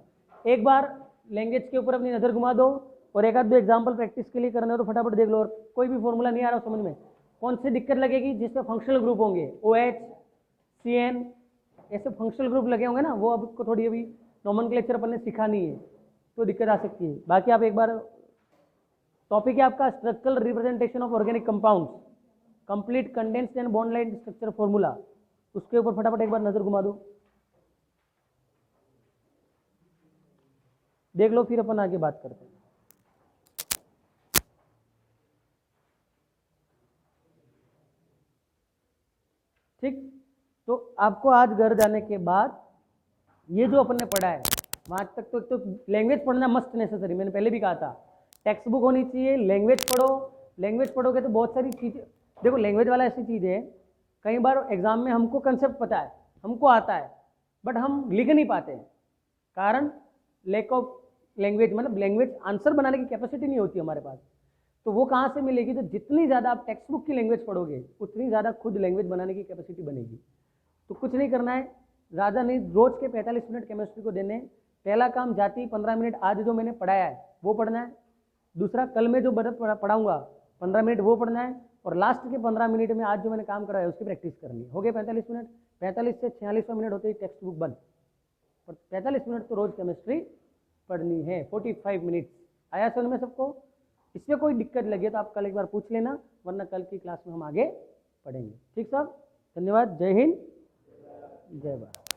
एक बार लैंग्वेज के ऊपर अपनी नजर घुमा दो, और एक आध 2 एग्जांपल प्रैक्टिस के लिए करना हो तो फटाफट देख लो। और कोई भी फॉर्मूला नहीं आ रहा समझ में, कौन सी दिक्कत लगेगी? जिसमें फंक्शनल ग्रुप होंगे, OH CN ऐसे फंक्शनल ग्रुप लगे होंगे ना, वो आपको थोड़ी अभी नोमेनक्लेचर अपन ने सीखा नहीं है तो दिक्कत आ सकती है। बाकी आप एक बार, टॉपिक है आपका structural representation of organic compounds, complete condensed and bond line structure formula, उसके ऊपर फटाफट एक बार नजर घुमा दो, देख लो, फिर अपन आगे बात करते हैं। ठीक। तो आपको आज घर जाने के बाद ये जो अपन ने पढ़ा है वहाँ तक तो लैंग्वेज पढ़ना मस्ट नेसेसरी, मैंने पहले भी कहा था। टेक्स्ट बुक होनी चाहिए, लैंग्वेज पढ़ो। लैंग्वेज पढ़ोगे तो बहुत सारी चीज़ें, देखो लैंग्वेज वाला ऐसी चीज़ है, कई बार एग्जाम में हमको कंसेप्ट पता है, हमको आता है, बट हम लिख नहीं पाते हैं, कारण लैक ऑफ लैंग्वेज, मतलब लैंग्वेज आंसर बनाने की कैपेसिटी नहीं होती हमारे पास। तो वो कहाँ से मिलेगी? तो जितनी ज़्यादा आप टेक्स्ट बुक की लैंग्वेज पढ़ोगे उतनी ज़्यादा खुद लैंग्वेज बनाने की कैपेसिटी बनेगी। तो कुछ नहीं करना है, ज़्यादा नहीं, रोज के 45 मिनट केमिस्ट्री को देने। पहला काम जाती 15 मिनट आज जो मैंने पढ़ाया है वो पढ़ना है। दूसरा कल मैं जो पढ़ाऊंगा 15 मिनट वो पढ़ना है। और लास्ट के 15 मिनट में आज जो मैंने काम कराया उसकी प्रैक्टिस करनी है। हो गए 45 मिनट। 45 से 46वां मिनट होते ही टेक्स्ट बुक बंद, और 45 मिनट तो रोज केमिस्ट्री पढ़नी है। 45 मिनट आया समझ में सबको? इसमें कोई दिक्कत लगे तो आप कल एक बार पूछ लेना, वरना कल की क्लास में हम आगे पढ़ेंगे। ठीक साहब, धन्यवाद। जय हिंद, जय भारत।